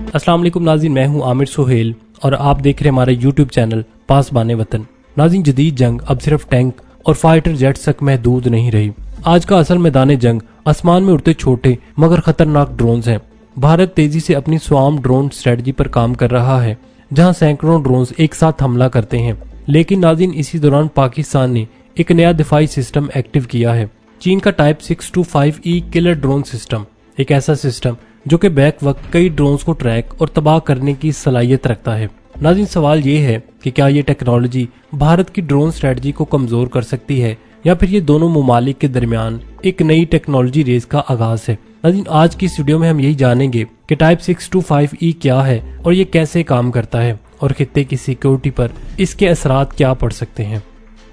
अस्सलाम वालेकुम नाज़रीन, मैं हूं आमिर सुहेल और आप देख रहे हैं हमारा यूट्यूब चैनल पासबान वतन। नाज़रीन, जदीद जंग अब सिर्फ टैंक और फाइटर जेट्स तक महदूद नहीं रही। आज का असल मैदान जंग आसमान में उड़ते छोटे मगर खतरनाक ड्रोन्स हैं। भारत तेजी से अपनी स्वार्म ड्रोन स्ट्रेटजी पर काम कर रहा है, जहां सैकड़ों ड्रोन्स एक साथ हमला करते हैं। लेकिन नाज़रीन, इसी दौरान पाकिस्तान ने एक नया दिफाई सिस्टम एक्टिव किया है। चीन का type 625E killer drone system, एक ऐसा सिस्टम जो कि बैक वक्त कई ड्रोन्स को ट्रैक और तबाह करने की सलाहियत रखता है। नाज़रीन, सवाल ये है कि क्या ये टेक्नोलॉजी भारत की ड्रोन स्ट्रेटजी को कमजोर कर सकती है या फिर ये दोनों ममालिक के दरमियान एक नई टेक्नोलॉजी रेस का आगाज है। नाज़रीन, आज की इस वीडियो में हम यही जानेंगे कि टाइप 625E क्या है और ये कैसे काम करता है और खित्ते की सिक्योरिटी पर इसके असरात क्या पड़ सकते हैं।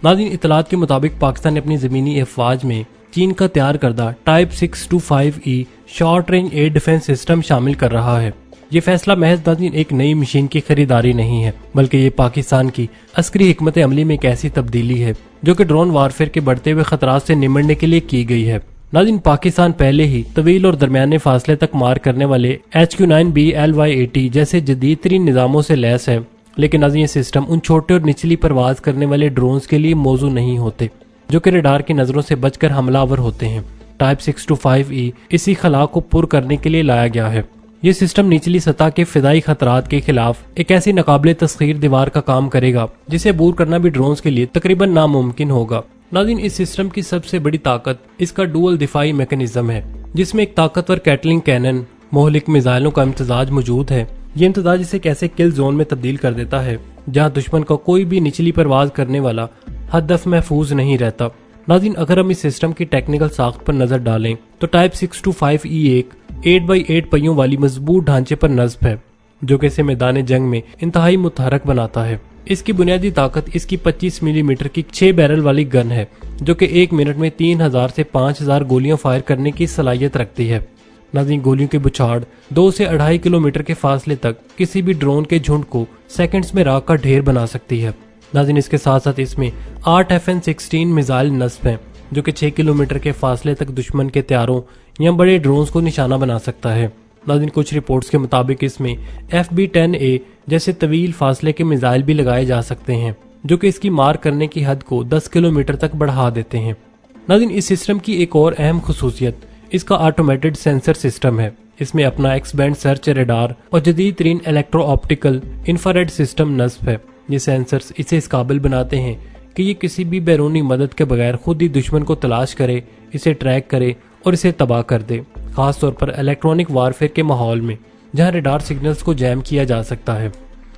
नाज़रीन, इतलात के मुताबिक पाकिस्तान ने अपनी ज़मीनी अफवाज में चीन का तैयार करदा type 625E short range air defence system शामिल कर रहा है। ये फैसला महज नाज़रीन एक नई मशीन की खरीदारी नहीं है, बल्कि ये पाकिस्तान की अस्करी हिकमत अमली में एक ऐसी तब्दीली है जो कि ड्रोन वारफेयर के बढ़ते हुए खतरात से निमटने के लिए की गई है। नाज़रीन, पाकिस्तान पहले ही तवील और दरमियाने फासले तक मार करने वाले HQ-9B LY-80 जैसे जदीद तरीन निज़ामों से लैस है, लेकिन नाज़रीन ये सिस्टम उन छोटे और निचली परवाज करने वाले ड्रोन्स के लिए मौजू नहीं होते जो कि रडार की नजरों से बचकर हमलावर होते हैं। टाइप 625E इसी खला को पुर करने के लिए लाया गया है। ये सिस्टम निचली सतह के फिदाई खतरात के खिलाफ एक ऐसी नाकाबिले तस्खीर दीवार का काम करेगा जिसे अबूर करना भी ड्रोन्स के लिए तकरीबन नामुमकिन होगा। नाज़रीन, इस सिस्टम की सबसे बड़ी ताकत इसका डुअल दिफाई मैकेनिज्म है, जिसमें एक ताकतवर कैटलिंग कैनन मोहलिक मिसाइलों का इम्तजाज मौजूद है। ये इम्तजाज इसे एक ऐसे किल जोन में तब्दील कर देता है जहां दुश्मन का कोई भी निचली परवाज करने वाला हदफ महफूज नहीं रहता। नाज़रीन, अगर हम इस सिस्टम की टेक्निकल साख्त पर नजर डालें तो टाइप 625E एक 8x8 पहियों वाली मजबूत ढांचे पर नस्ब है जो कि इसे मैदान जंग में इंतहाई मुतहरक बनाता है। इसकी बुनियादी ताकत इसकी 25 मिलीमीटर की 6 बैरल वाली गन है जो कि 1 मिनट में 3000 से 5000 गोलियां फायर करने की सलाहियत रखती है। नाज़रीन, गोलियों की बुछाड़ 2 से 2.5 किलोमीटर के फासले तक किसी भी ड्रोन के झुंड को सेकंड्स में राख का ढेर बना सकती है। नाज़रीन, इसके साथ साथ इसमें 8 FN-16 मिसाइल नस्ब हैं जो कि 6 किलोमीटर के फासले तक दुश्मन के तैयारों या बड़े ड्रोन्स को निशाना बना सकता है। नाज़रीन, कुछ रिपोर्ट्स के मुताबिक इसमें FB-10A जैसे तवील फासले के मिसाइल भी लगाए जा सकते हैं जो कि इसकी मार करने की हद को 10 किलोमीटर तक बढ़ा देते हैं। नाज़रीन, इस सिस्टम की एक और अहम खुसूसियत इसका ऑटोमेटेड सेंसर सिस्टम है। इसमें अपना एक्स बैंड सर्च रडार और जदीद तरीन इलेक्ट्रो ऑप्टिकल इंफ्रारेड सिस्टम नस्ब है। ये सेंसर्स इसे इस काबिल बनाते हैं कि ये किसी भी बैरूनी मदद के बगैर खुद ही दुश्मन को तलाश करे, इसे ट्रैक करे और इसे तबाह कर दे, खास तौर पर इलेक्ट्रॉनिक वारफेयर के माहौल में जहां रडार सिग्नल्स को जैम किया जा सकता है।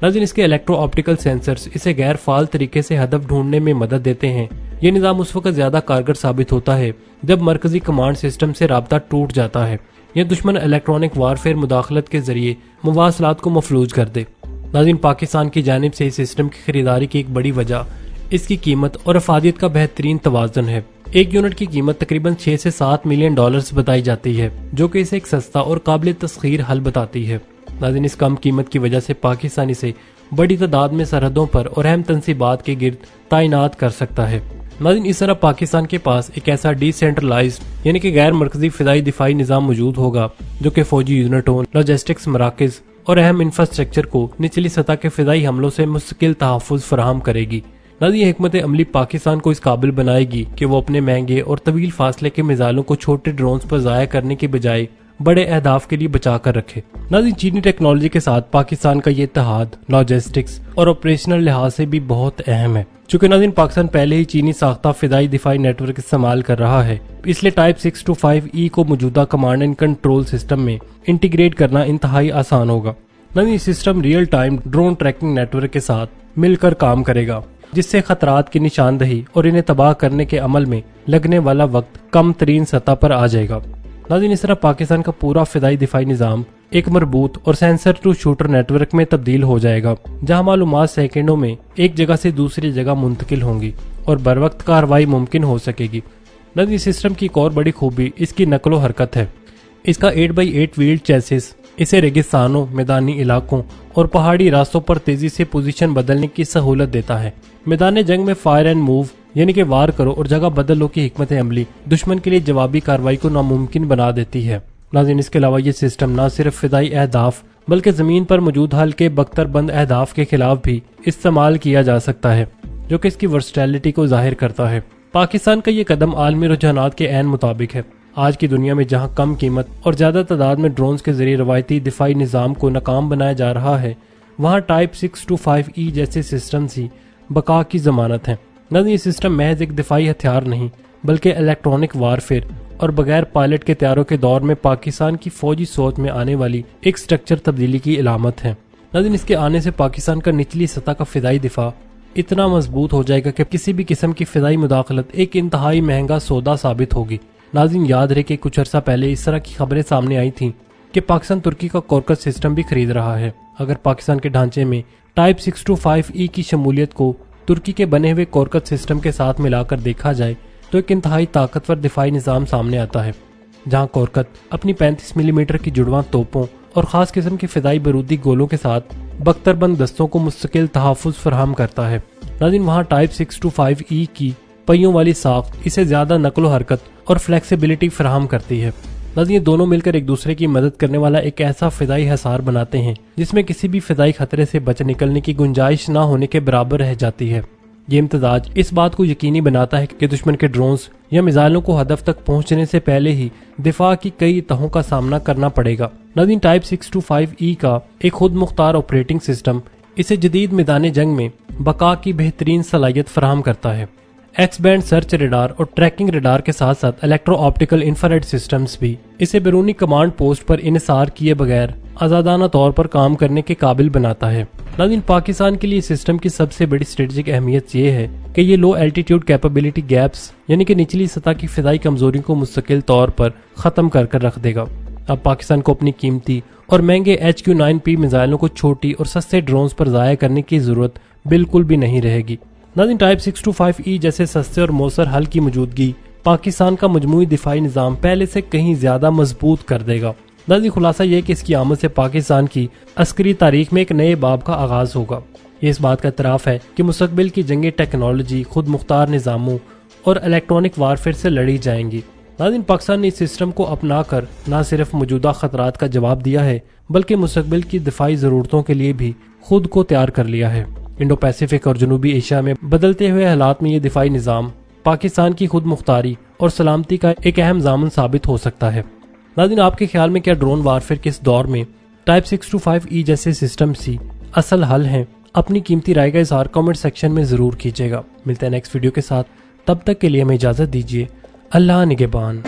नाज़रीन, इसके इलेक्ट्रो ऑप्टिकल सेंसर्स इसे गैर फाल तरीके से हदफ ढूंढने में मदद देते हैं। ये निज़ाम उस वक्त ज्यादा कारगर साबित होता है जब मरकजी कमांड सिस्टम से राब्ता टूट जाता है या दुश्मन इलेक्ट्रॉनिक वारफेयर मुदाखलत के जरिए मवासलात को मफलूज कर दे। नाज़रीन, पाकिस्तान की जानिब से इस सिस्टम की खरीदारी की एक बड़ी वजह इसकी कीमत और अफादियत का बेहतरीन तवाज़ुन है। एक यूनिट की कीमत तकरीबन 6 से 7 मिलियन डॉलर्स बताई जाती है जो कि इसे एक सस्ता और काबिल तस्खीर हल बताती है। नाज़रीन, इस कम कीमत की वजह से पाकिस्तान इसे बड़ी तादाद में सरहदों पर और अहम तनसीबात के गिर्द तैनात कर सकता है। नाज़रीन, इस तरह पाकिस्तान के पास एक ऐसा डिसेंट्रलाइज्ड यानी कि गैर मरकजी फिदाई दिफाई निज़ाम मौजूद होगा जो कि फौजी यूनिटों, लॉजिस्टिक्स मराकज़ और अहम इंफ्रास्ट्रक्चर को निचली सतह के फिदाई हमलों से मुस्तकिल तहफ़्फ़ुज़ फराहम करेगी। नाज़रीन, ये हिकमत अमली पाकिस्तान को इस काबिल बनाएगी कि वो अपने महंगे और तवील फासले के मिसाइलों को छोटे ड्रोन्स पर ज़ाया करने के बजाय बड़े अहदाफ के लिए बचा कर रखे। नाज़रीन, चीनी टेक्नोलॉजी के साथ पाकिस्तान का ये इत्तेहाद लॉजिस्टिक्स और ऑपरेशनल लिहाज से भी बहुत अहम है। चूंकि नाज़रीन पाकिस्तान पहले ही चीनी साख्ता फिदाई दिफाई नेटवर्क इस्तेमाल कर रहा है, इसलिए टाइप 625E को मौजूदा कमांड एंड कंट्रोल सिस्टम में इंटीग्रेट करना इंतहाई आसान होगा। नाज़रीन, system real time drone tracking network के साथ मिलकर काम करेगा जिससे खतरात की निशानदही और इन्हें तबाह करने के अमल में लगने वाला वक्त कम तरीन सतह पर आ जाएगा। नाज़रीन, इस तरह पाकिस्तान का पूरा फिदाई दिफाई निज़ाम एक मरबूत और सेंसर टू शूटर नेटवर्क में तब्दील हो जाएगा जहां मालूमात सेकंडों में एक जगह से दूसरी जगह मुंतकिल होंगी और बर वक्त कार्रवाई मुमकिन हो सकेगी। नाज़रीन, सिस्टम की एक और बड़ी खूबी इसकी नकलो हरकत है। इसका 8x8 व्हील्ड चेसिस इसे रेगिस्तानों, मैदानी इलाकों और पहाड़ी रास्तों पर तेजी से पोजीशन बदलने की सहूलत देता है। मैदान जंग में फायर एंड मूव यानी कि वार करो और जगह बदल लो की हिकमत अमली दुश्मन के लिए जवाबी कार्रवाई को नामुमकिन बना देती है। नाज़रीन इसके अलावा ये सिस्टम न सिर्फ फिदाई अहदाफ बल्कि ज़मीन पर मौजूद हल्के बख्तरबंद अहदाफ के खिलाफ भी इस्तेमाल किया जा सकता है, जो कि इसकी वर्सटैलिटी को जाहिर करता है। पाकिस्तान का ये कदम आलमी रुझानात के ऐन मुताबिक है। आज की दुनिया में जहां कम कीमत और ज़्यादा तादाद में ड्रोन्स के जरिए रवायती दिफाई निज़ाम को नाकाम बनाया जा रहा है, वहाँ टाइप 625E जैसे सिस्टम ही बका की ज़मानत है। नाज़रीन ये सिस्टम महज एक दिफाई हथियार नहीं बल्कि इलेक्ट्रॉनिक वारफेयर और बगैर पायलट के तैयारों के दौर में पाकिस्तान की फौजी सोच में आने वाली एक स्ट्रक्चर तब्दीली की इलामत है। नाज़रीन इसके आने से पाकिस्तान का निचली सतह का फिदाई दिफा इतना मजबूत हो जाएगा कि किसी भी किस्म की फिदाई मुदाखलत एक इंतहाई महंगा सौदा साबित होगी। नाज़रीन याद रहे कि कुछ अर्सा पहले इस तरह की खबरें सामने आई थीं कि पाकिस्तान तुर्की का कॉर्कस सिस्टम भी खरीद रहा है। अगर पाकिस्तान के ढांचे में टाइप 625E की शमूलियत को तुर्की के बने हुए कॉर्कस सिस्टम के साथ मिलाकर देखा जाए तो एक इंतहाई ताकतवर दिफाई निज़ाम सामने आता है, जहां कॉर्कत अपनी 35 मिलीमीटर की जुड़वां तोपों और ख़ास किस्म के फिदाई बारूदी गोलों के साथ बख्तरबंद दस्तों को मुस्तकिल तहफ़्फ़ुज़ फराहम करता है। नाज़रीन वहाँ टाइप 625E की पहियों वाली साख्त इसे ज़्यादा नकलो हरकत और फ्लेक्सिबिलिटी फराहम करती है। नाज़रीन दोनों मिलकर एक दूसरे की मदद करने वाला एक ऐसा फिदाई हसार बनाते हैं जिसमें किसी भी फिदाई खतरे से बच निकलने की गुंजाइश न होने के बराबर रह जाती है। ये इम्तजाज इस बात को यकीनी बनाता है कि दुश्मन के ड्रोन्स या मिसाइलों को हदफ तक पहुंचने से पहले ही दिफा की कई तहों का सामना करना पड़ेगा। नाज़रीन टाइप 625E का एक खुद मुख्तार ऑपरेटिंग सिस्टम इसे जदीद मैदान जंग में बका की बेहतरीन सलाहियत फराहम करता है। एक्स बैंड सर्च रडार और ट्रैकिंग रडार के साथ साथ इलेक्ट्रो ऑप्टिकल इंफ्रारेड सिस्टम्स भी इसे बैरूनी कमांड पोस्ट पर इन्हिसार किए बगैर आज़ादाना तौर पर काम करने के काबिल बनाता है। नाज़रीन पाकिस्तान के लिए सिस्टम की सबसे बड़ी स्ट्रेटेजिक अहमियत ये है कि ये लो एल्टीट्यूड कैपेबिलिटी गैप्स यानी कि निचली सतह की फिदाई कमजोरी को मुस्तकिल तौर पर ख़त्म कर रख देगा। अब पाकिस्तान को अपनी कीमती और महंगे HQ-9P मिसाइलों को छोटी और सस्ते ड्रोन्स पर ज़ाया करने की ज़रूरत बिल्कुल भी नहीं रहेगी। नाज़रीन टाइप 625E जैसे सस्ते और मौसर हल की मौजूदगी पाकिस्तान का मजमूई दिफाई निज़ाम पहले से कहीं ज़्यादा मजबूत कर देगा। नाज़रीन खुलासा यह कि इसकी आमद से पाकिस्तान की अस्करी तारीख में एक नए बाब का आगाज होगा। ये इस बात का इतराफ़ है कि मुस्तक़बिल की जंगी टेक्नोलॉजी खुद मुख्तार निज़ामों और इलेक्ट्रॉनिक वारफेयर से लड़ी जाएंगी। नाज़रीन पाकिस्तान ने इस सिस्टम को अपना कर न सिर्फ मौजूदा खतरात का जवाब दिया है बल्कि मुस्तक़बिल की दिफाई ज़रूरतों के लिए भी खुद को तैयार कर लिया है। इंडो पैसिफिक और जनूबी एशिया में बदलते हुए हालात में ये दिफाई निज़ाम पाकिस्तान की खुद मुख्तारी और सलामती का एक अहम ज़ामन साबित हो सकता है। नाज़रीन आपके ख्याल में क्या ड्रोन वारफेयर के इस दौर में टाइप 625E जैसे सिस्टम ही असल हल हैं? अपनी कीमती राय का इज़हार कमेंट सेक्शन में ज़रूर कीजिएगा। मिलते हैं नेक्स्ट वीडियो के साथ, तब तक के लिए हमें इजाज़त दीजिए। अल्लाह निगहबान।